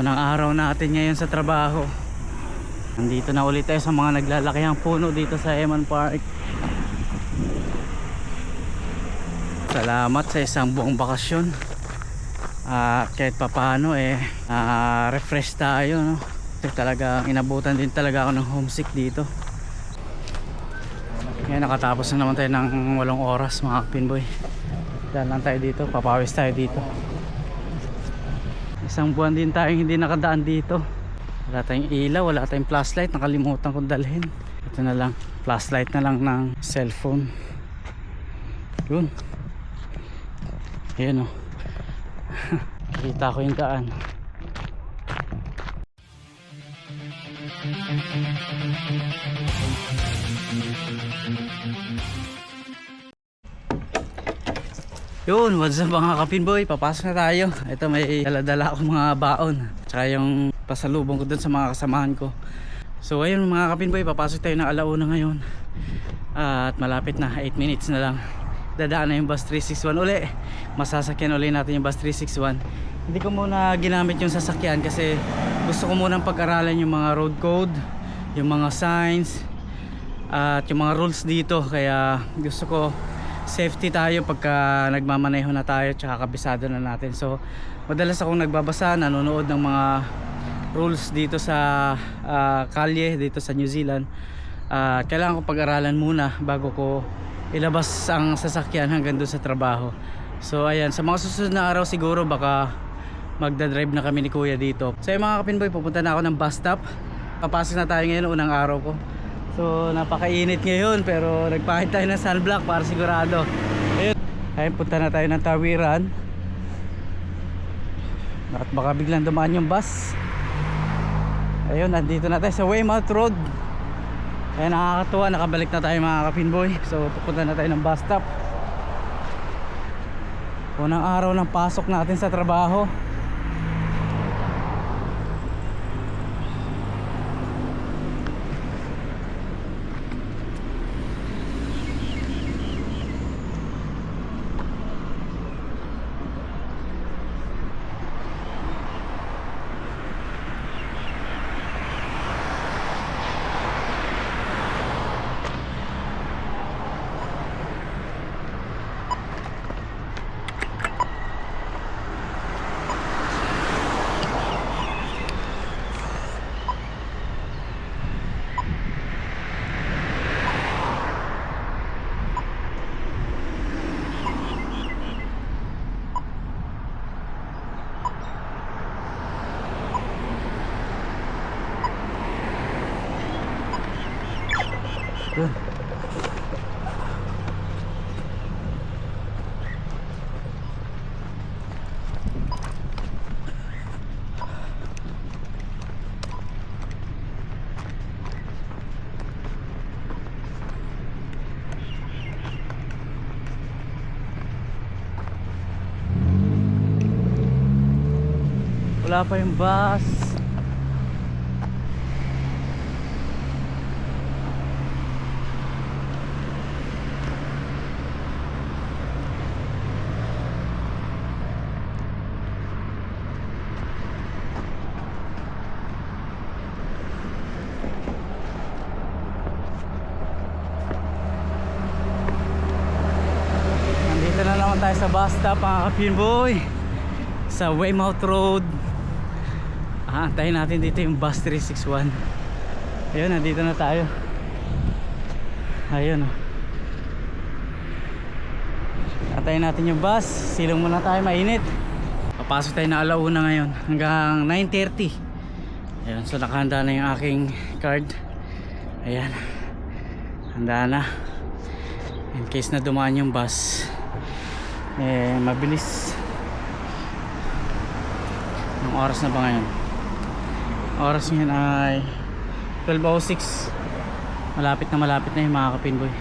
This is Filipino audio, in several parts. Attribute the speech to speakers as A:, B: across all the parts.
A: Unang araw natin ngayon sa trabaho. Nandito na ulit tayo sa mga naglalakihang puno dito sa Eman Park. Salamat sa isang buong bakasyon. Kahit papano refresh tayo, no? Kasi talaga inabutan din talaga ako ng homesick dito. Ngayon nakatapos na naman tayo ng 8 oras mga kapinboy. Dahil lang tayo dito, papawis tayo dito. Isang buwan din tayong hindi nakadaan dito. Wala tayong ilaw, wala tayong flashlight, nakalimutan kong dalhin. Ito na lang, flashlight na lang ng cellphone. Yun. Ayan o. Kita ko yung daan. Yun, what's up mga kapinboy, papasok na tayo. Ito may dala-dala akong mga baon, tsaka yung pasalubong ko dun sa mga kasamahan ko. So ayun mga kapinboy, papasok tayo ng alauna ngayon. At malapit na, 8 minutes na lang. Dadaan na yung bus 361 uli. Masasakyan uli natin yung bus 361. Hindi ko muna ginamit yung sasakyan kasi gusto ko munang pag-aralan yung mga road code, yung mga signs, at yung mga rules dito. Kaya gusto ko safety tayo pagka nagmamaneho na tayo, tsaka kabisado na natin. So madalas akong nagbabasa, nanonood ng mga rules dito sa kalye dito sa New Zealand. Kailangan ko pag-aralan muna bago ko ilabas ang sasakyan hanggang doon sa trabaho. So ayan, sa mga susunod na araw siguro baka magdadrive na kami ni kuya dito. So yung mga kapinboy, pupunta na ako ng bus stop. Papasok na tayo ngayon, unang araw ko. So napakainit ngayon pero nagpahid tayo ng sunblock para sigurado. Ayun, punta na tayo ng Tawiran. At baka biglang dumaan yung bus. Ayun, nandito na tayo sa Weymouth Road. Ayun, nakakatuwa, nakabalik na tayo mga kapinboy. So pupunta na tayo ng bus stop. Unang araw ng pasok natin sa trabaho. Yun. Wala pa yung bus. Nandito na naman tayo sa bus stop mga kapinboy, sa Weymouth Road. Antayin natin dito yung bus 361. Ayun, nandito na tayo. Ayun. Antayin natin yung bus. Silong muna tayo, mainit. Papasok tayo na alauna ngayon hanggang 9:30. Ayun, so nakahanda na yung aking card. Ayan, handa na in case na dumaan yung bus. Mabilis. Anong oras na ba ngayon? Oras ngayon ay 12:06. Malapit na yung mga kapinboy.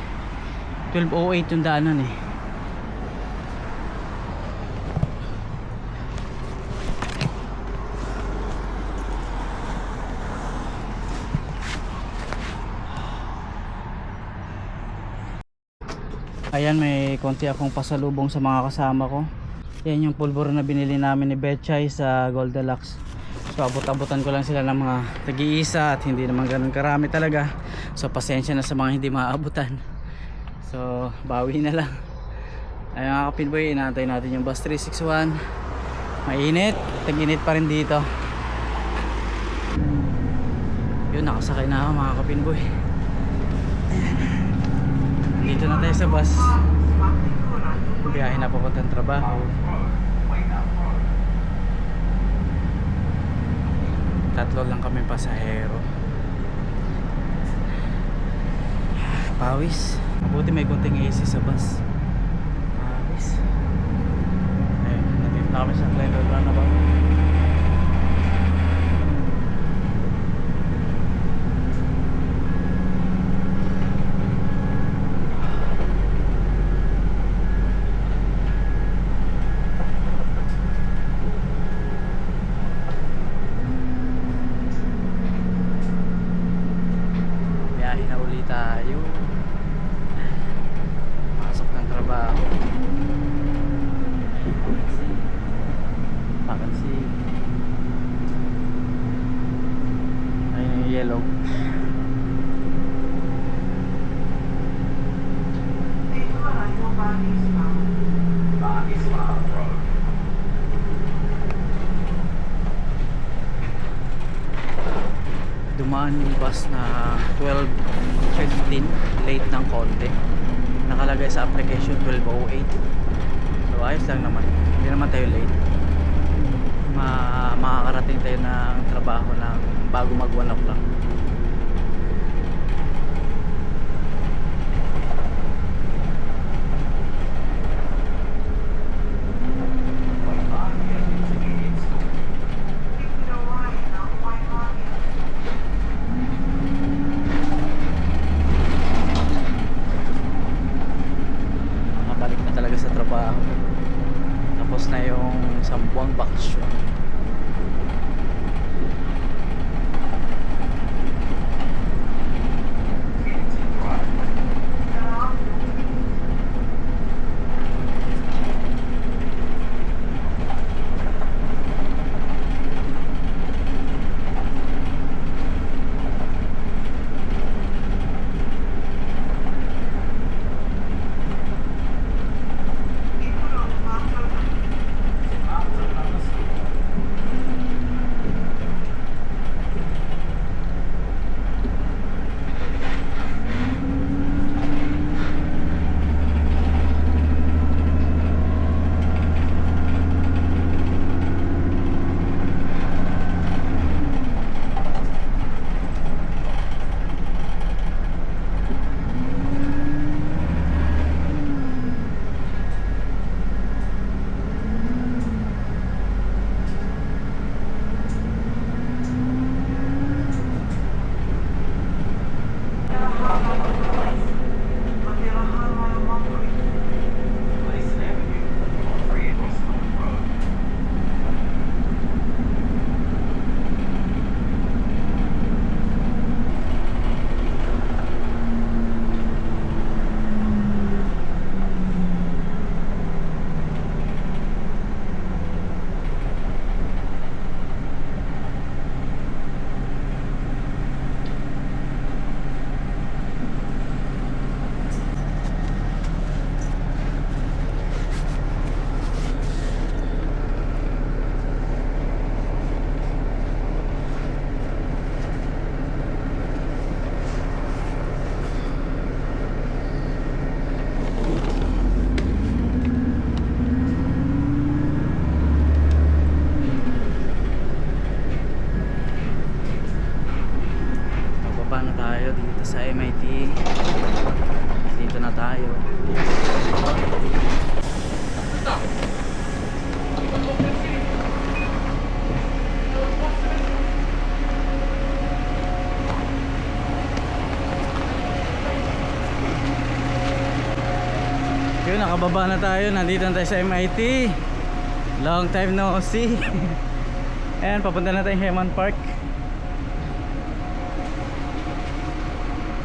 A: 12:08 yung daanan eh. Ayan, may konti akong pasalubong sa mga kasama ko. Yan yung pulburo na binili namin ni Betchay sa Goldilocks. So abot-abutan ko lang sila ng mga tag-iisa at hindi naman ganun karami talaga. So pasensya na sa mga hindi maabutan. So bawi na lang. Ayun mga kapinboy, inaantay natin yung bus 361. Mainit, tag-init pa rin dito. Yun, nakasakay na ako mga kapinboy. Dito na tayo sa bus. Biyahe na papuntang trabaho. Tatlo lang kami pasahero. Pawis. Mabuti may kunting AC sa bus. Pawis. Ayun, nandito na kami sa Glendale Runabout. Biyahe na uli tayo. Pasok ng trabaho. Pakansi. Ayun yung yellow. Dumaan yung bus na 12:15, late ng konti. Nakalagay sa application 12:08. So ayos lang naman, hindi naman tayo late. Makakarating tayo ng trabaho ng bago mag 1 o'clock. Makabalik na talaga sa trabaho. Tapos na yung isang buwang bakasyon. Sa MIT. Dito na tayo. Yun, nakababa na tayo. Nandito na tayo sa MIT. Long time no see. Ayan, papunta na tayo Heman Park.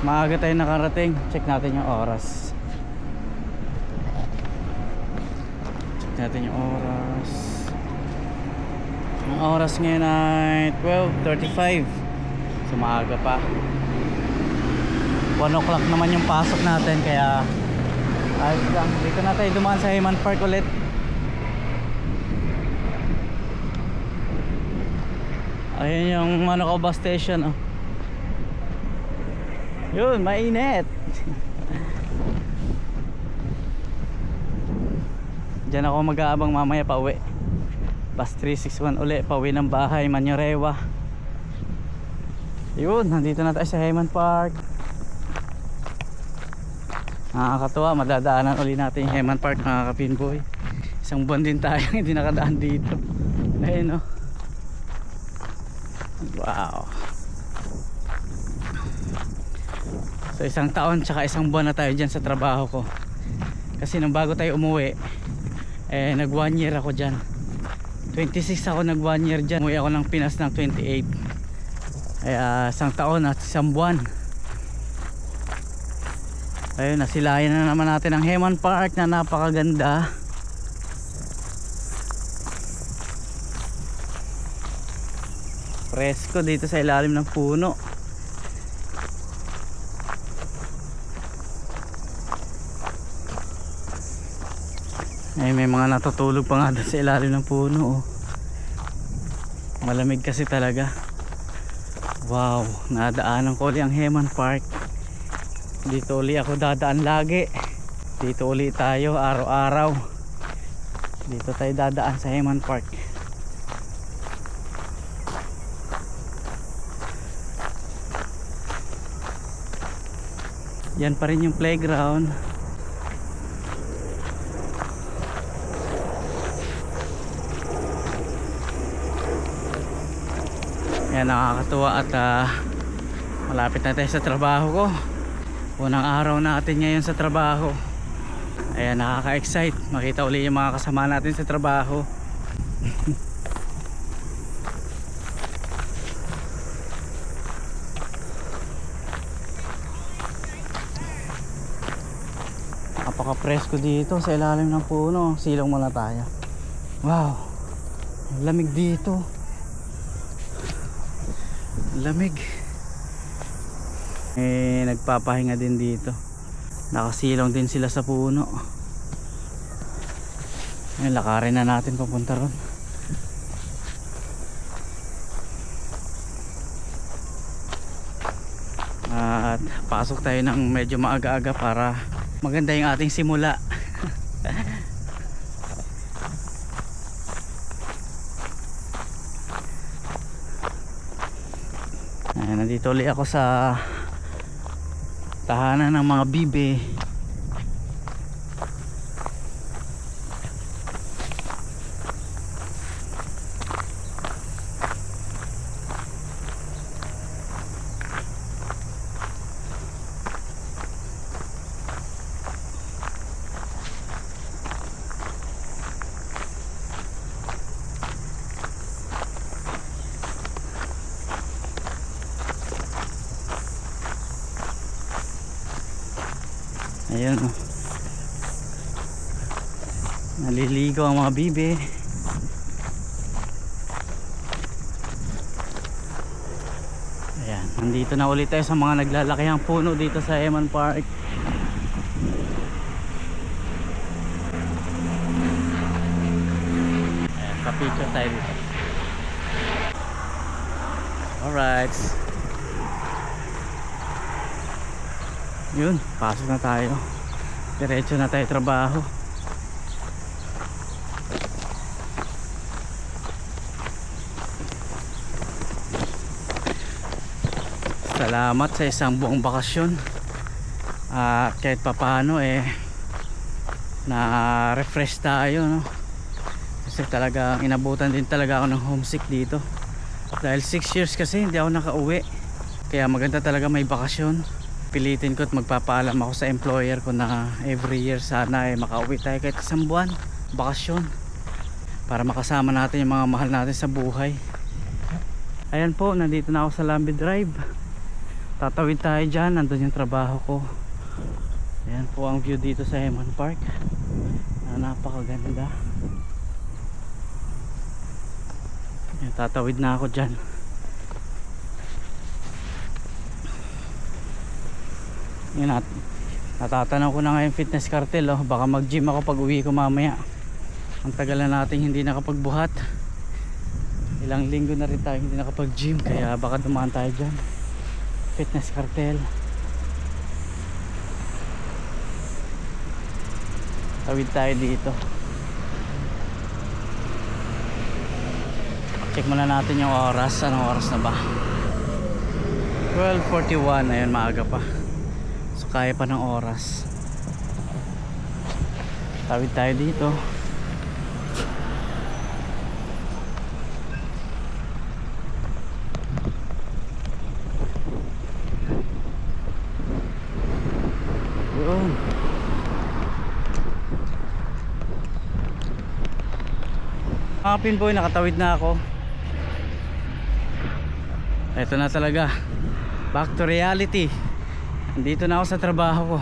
A: Maaga tayo nakarating. Check natin yung oras. Check natin yung oras. Ang oras ngayon ay 12:35. So maaga pa. 1 o'clock naman yung pasok natin, kaya ayos lang. Dito na tayo dumaan sa Hayman Park ulit. Ayun yung ano ko, bus station, oh. Yun, mainit. Diyan ako mag-aabang mamaya pa uwi. Bus 361 uli, pa uwi ng bahay, Manyorewa. Yun, nandito na tayo sa Hayman Park. Nakakatuwa, madadaanan uli natin yung Hayman Park, mga kapinboy. Isang buwan din tayo hindi nakadaan dito. Ayun, oh. Wow. So isang taon tsaka isang buwan na tayo dyan sa trabaho ko. Kasi nung bago tayo umuwi, nag 1 year ako dyan. 26 ako, nag 1 year dyan. Umuwi ako ng Pinas ng 28. Kaya isang taon at isang buwan. Ayun, nasilayan na naman natin ang Hayman Park na napakaganda. Presko dito sa ilalim ng puno. Ay, may mga natutulog pa nga doon sa ilalim ng puno, oh. Malamig kasi talaga. Wow, nadaanan ko uli ang Hayman Park. Dito uli ako dadaan lagi. Dito uli tayo araw-araw. Dito tayo dadaan sa Hayman Park. Yan pa rin yung playground. Yan, nakakatuwa at malapit na tayo sa trabaho ko. Unang araw natin ngayon sa trabaho. Ayan, nakaka-excite makita uli yung mga kasama natin sa trabaho. Napaka-presko dito sa ilalim ng puno. Silong muna tayo. Wow, lamig dito. Lamig. Nagpapahinga din dito. Nakasilong din sila sa puno. Ayun, lakarin na natin papunta ron. At pasok tayo ng medyo maaga-aga para maganda yung ating simula. Ayan, nandito ulit ako sa tahanan ng mga bibe. Ayan, oh. Naliligo ang mga bibe. Ayan, nandito na ulit tayo sa mga naglalakihang puno dito sa Hayman Park. Ayan, pa-picture tayo dito. Alright. Yun, pasok na tayo. Diretso na tayo trabaho. Salamat sa isang buong bakasyon. At kahit papano na refresh tayo, no? Kasi talaga inabutan din talaga ako ng homesick dito. Dahil 6 years kasi hindi ako nakauwi. Kaya maganda talaga may bakasyon. Pilitin ko at magpapaalam ako sa employer ko na every year sana makauwi tayo kahit isang buwan bakasyon para makasama natin yung mga mahal natin sa buhay. Ayan po, nandito na ako sa Lambi Drive. Tatawid tayo dyan, nandun yung trabaho ko. Ayan po ang view dito sa Hayman Park na napakaganda. Tatawid na ako dyan. Yun, natatanaw ko na nga yung fitness cartel, oh. Baka mag gym ako pag uwi ko mamaya. Ang tagal na natin hindi nakapagbuhat. Ilang linggo na rin tayo hindi nakapag gym, kaya baka dumaan tayo dyan. Fitness cartel. Tawid tayo dito. Check muna natin yung oras. Anong oras na ba? 12:41. Ayun, maaga pa. So kaya pa ng oras. Tawid tayo dito. Yun. Mga pinboy, nakatawid na ako. Ito na talaga, back to reality. Dito na ako sa trabaho ko.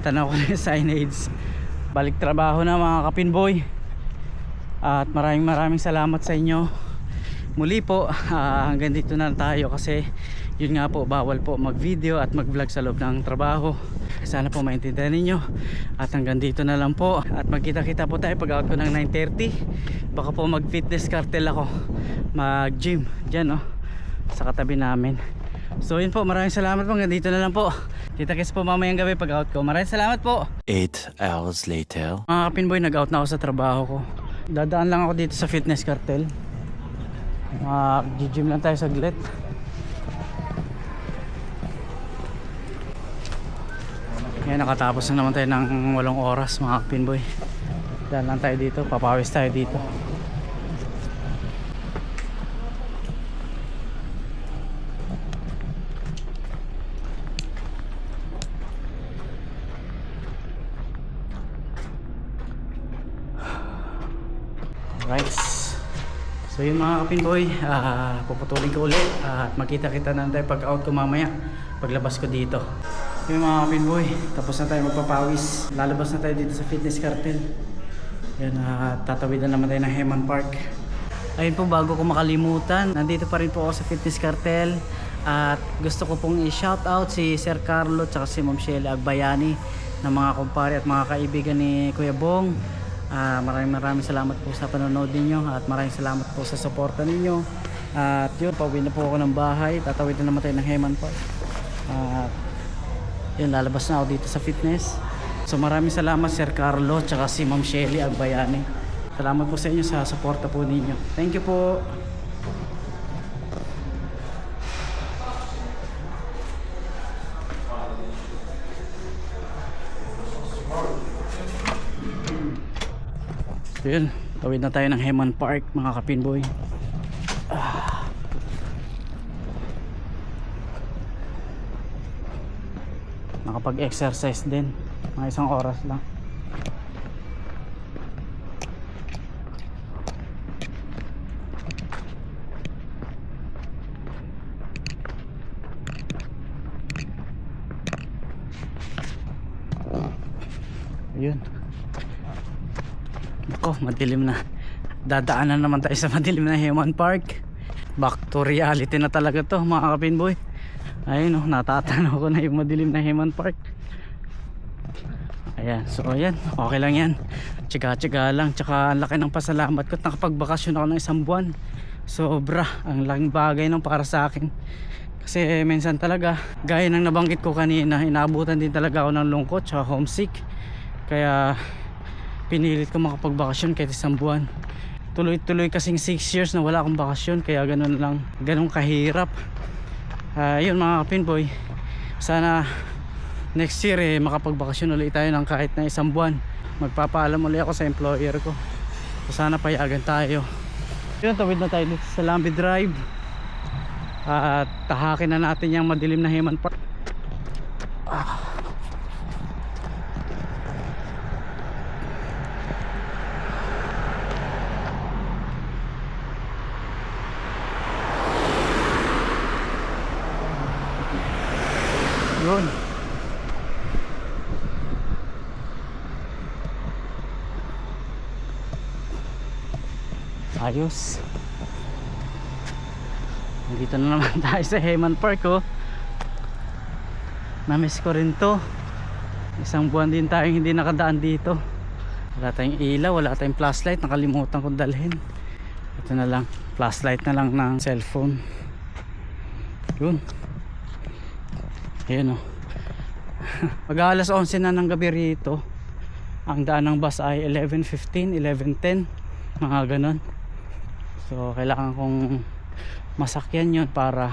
A: Tanaw ko na yung signage. Balik trabaho na mga kapinboy. At maraming salamat sa inyo. Muli po, hanggang dito na tayo kasi yun nga po, bawal po mag video at mag vlog sa loob ng trabaho. Sana po maintindihan ninyo. At hanggang dito na lang po. At magkita kita po tayo pag out ko ng 9:30. Baka po mag fitness cartel ako, mag gym dyan, oh, sa katabi namin. So yun po, maraming salamat po. Hanggang dito na lang po. Kita-kits po mamayang gabi pag out ko. Maraming salamat po.
B: 8 hours later.
A: Mga kapinboy, nag out na ako sa trabaho ko. Dadaan lang ako dito sa fitness cartel. Gym lang tayo saglit. Ngayon nakatapos na naman tayo ng 8 oras mga kapinboy. Daan lang tayo dito, papawis tayo dito. Right. So yun mga kapinboy, puputulin ko ulit at makita-kita na tayo pag out ko mamaya, paglabas ko dito. Yung mga kapinboy, tapos na tayo magpapawis. Lalabas na tayo dito sa fitness cartel. Yan, tatawid na naman tayo ng Heman Park. Ayun po, bago ko makalimutan, nandito pa rin po ako sa fitness cartel. At gusto ko pong i-shoutout si Sir Carlo at si Ma'am Shelly Agbayani, na mga kumpare at mga kaibigan ni Kuya Bong. Maraming salamat po sa panonood ninyo at maraming salamat po sa suporta ninyo. At yun, pauwi na po ako ng bahay. Tatawid na naman tayo ng Heman Park. Yun, lalabas na ako dito sa fitness. So maraming salamat Sir Carlo at si Ma'am Shelly Agbayani. Salamat po sa inyo sa suporta po ninyo. Thank you po. So yun, tawid na tayo ng Heman Park mga kapinboy. Nakapag-exercise din, mga 1 oras lang. Ayun. Ako, madilim na. Dadaanan naman tayo sa madilim na Heman Park. Back to reality na talaga to mga kapinboy. Ayun, oh, natatanaw ko na yung madilim na Heman Park. Ayan, so ayan, okay lang yan. Tsika-tsika lang, tsaka ang laki ng pasalamat ko at nakapagbakasyon ako ng 1 buwan. Sobra, ang laking bagay nung para sa akin. Kasi minsan talaga, gaya ng nabanggit ko kanina, inaabutan din talaga ako ng lungkot tsaka homesick. Kaya pinilit ko makapagbakasyon kahit 1 buwan. Tuloy-tuloy kasing 6 years na wala akong bakasyon, kaya ganun lang, ganun kahirap. Yun mga kapinboy, sana next year makapagbakasyon ulit tayo ng kahit na 1 buwan. Magpapaalam ulit ako sa employer ko, so sana payagan tayo. Yun, tawid na tayo dito sa Lambi Drive at tahakin na natin yung madilim na Heman Park. Yun. Ayos. Dito na naman tayo sa Hayman Park, oh. Namiss ko rin to. Isang buwan din tayong hindi nakadaan dito. Wala tayong ilaw, wala tayong flashlight, nakalimutan kong dalhin. Ito na lang, flashlight na lang ng cellphone. Yun. Ayan, oh. Pag alas 11 na ng gabi rito, ang daan ng bus ay 11:15, 11:10, mga ganon. So kailangan kong masakyan yun para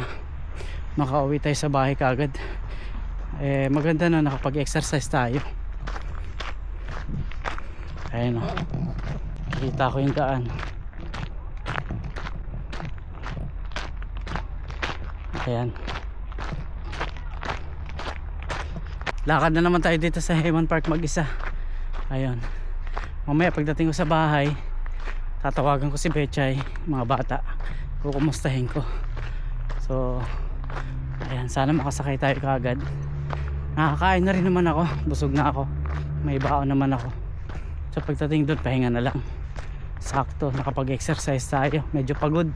A: makauwi tayo sa bahay kagad. Maganda na nakapag-exercise tayo. Ayan, o, nakita ko yung daan. Ayan, lakad na naman tayo dito sa Hayman Park mag-isa. Ayun, mamaya pagdating ko sa bahay, tatawagan ko si Bechay, mga bata, kukumustahin ko. So ayan, sana makasakay tayo kaagad. Nakakain na rin naman ako, busog na ako, may baon naman ako. So pagdating doon, pahinga na lang. Sakto, nakapag-exercise tayo, medyo pagod.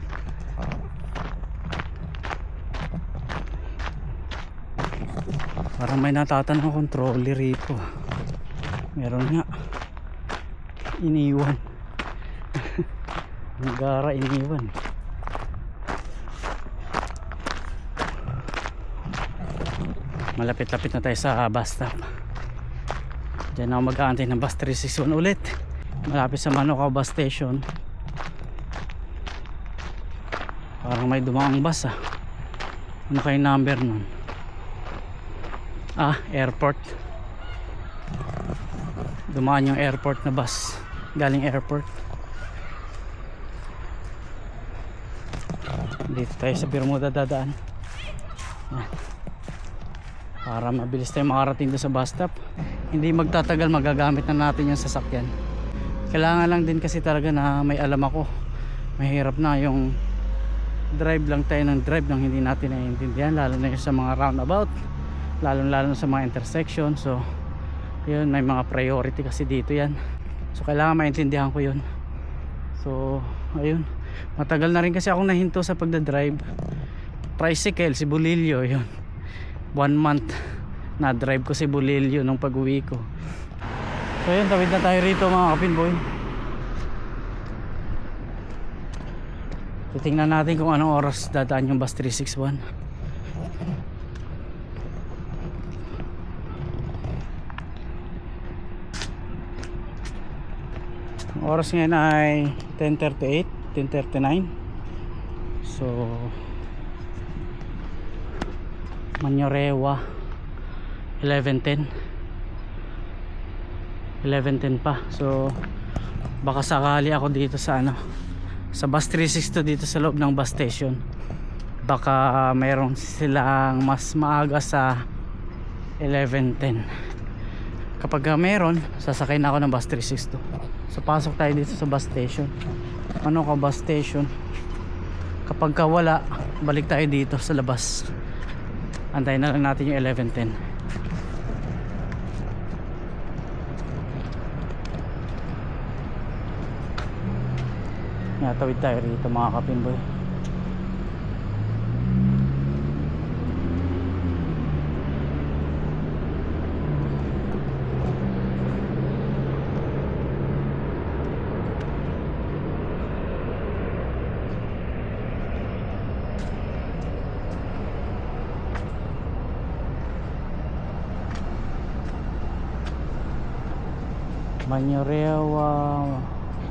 A: Parang may natatanong akong trolley rito. Meron nga, iniwan. Nagara iniwan. Malapit-lapit na tayo sa bus stop. Diyan ako mag-aantay ng bus 361 ulit. Malapit sa Manukau bus station. Parang may dumaang bus, ah. Ano kayo number nun? Airport. Dumaan yung airport na bus, galing airport. Dito tayo sa Bermuda dadaan. Yan, para mabilis tayo makarating doon sa bus stop. Hindi magtatagal, magagamit na natin yung sasakyan. Kailangan lang din kasi talaga na may alam ako. Mahirap na yung drive lang tayo ng drive nang hindi natin naiintindihan, lalo na yung sa mga roundabout, lalo sa mga intersection. So yun, may mga priority kasi dito yan. So kailangan maintindihan ko yun. So ayun, matagal na rin kasi akong nahinto sa pagdadrive. Tricycle, si Bulilio, yun, 1 month na drive ko si Bulilio nung pag-uwi ko. So yun, tawid na tayo rito mga kapinboy. Titingnan natin kung anong oras dadaan yung bus 361. Ang oras ngayon ay 10:38, 10:39. So Manyorewa 11:10 pa. So baka sakali ako dito sa sa bus 362 dito sa loob ng bus station. Baka mayroon silang mas maaga sa 11:10. Kapag meron, sasakay na ako ng bus 362. So pasok tayo dito sa bus station, Manukau bus station. Kapag wala, balik tayo dito sa labas. Antayin na lang natin yung 11:10. Natawid tayo rito mga kapinboy. Manyorewa.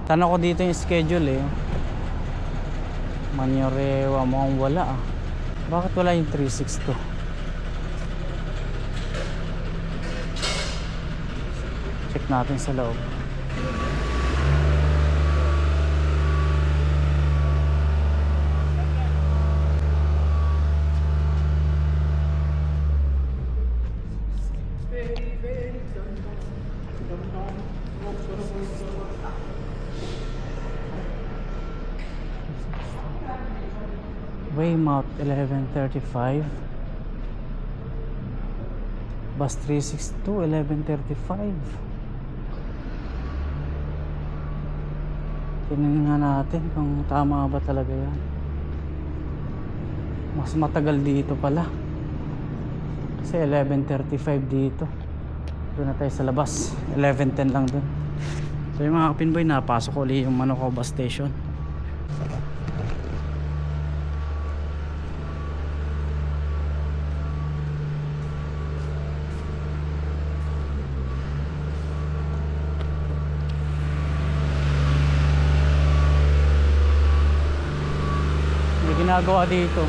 A: Tanong ko dito yung schedule, Manyorewa, mukhang wala, Bakit wala yung 362? Check natin sa loob. Weymouth 11:35, bus 362 11:35. Tingnan nga natin kung tama ba talaga yan. Mas matagal dito pala. Kasi 11:35 dito. Doon na tayo sa labas. 11:10 lang doon. So yung mga kapinboy, napasok ko ulit yung Manoco bus station. May ginagawa dito.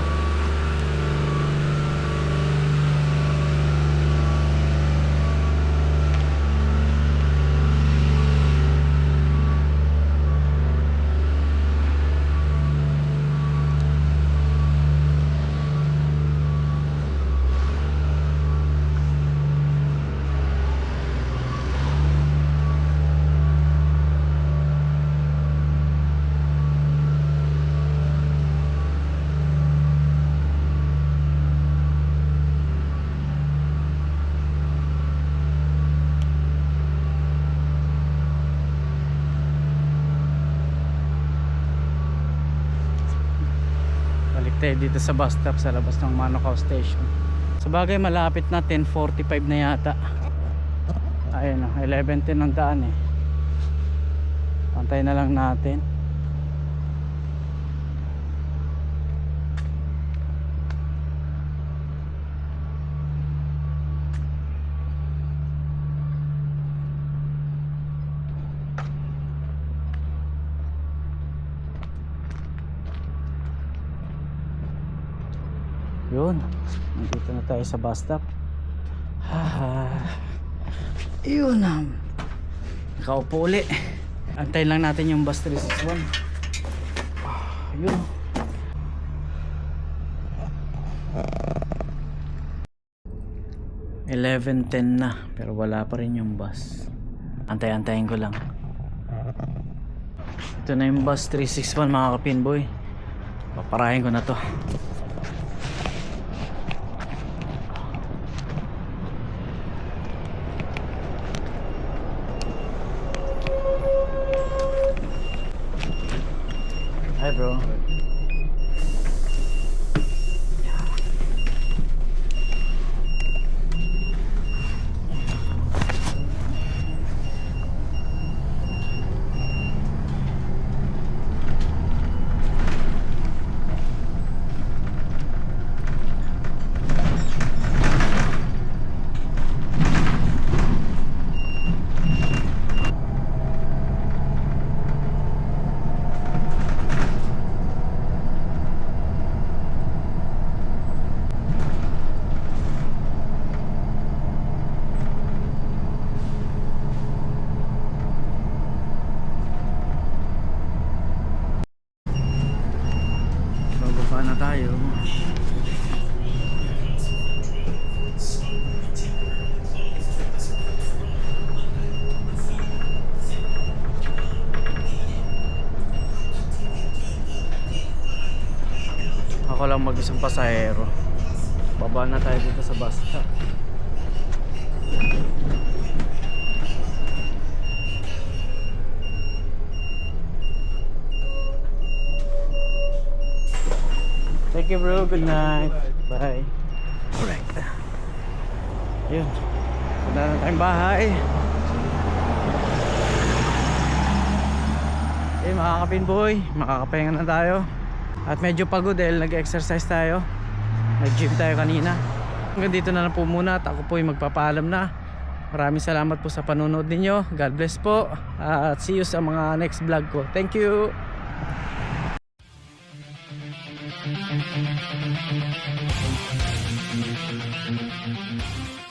A: Balik tayo dito sa bus stop sa labas ng Manoco Station. Sa bagay malapit na, 10:45 na yata. Ayun o, 11:10 ang daan eh. Pantay na lang natin. Yun, nandito na tayo sa bus stop. Yun na. Nakaupo uli. Antayin lang natin yung bus 361. Yun. $11:10 na, pero wala pa rin yung bus. Antay-antayin ko lang. Ito na yung bus 361 mga kapinboy. Paparahin ko na to. Hi bro. Bababa na tayo. Ako lang mag-isang pasahero. Baba na tayo dito sa bus stop. Thank you bro, good night. Bye. Alright. Ayun. Punta na tayong bahay. Okay mga kapinboy, makakapahinga na tayo. At medyo pagod dahil nag-exercise tayo. Nag-gym tayo kanina. Hanggang dito na lang po muna at ako po ay magpapaalam na. Maraming salamat po sa panonood ninyo. God bless po. At see you sa mga next vlog ko. Thank you. Thank you.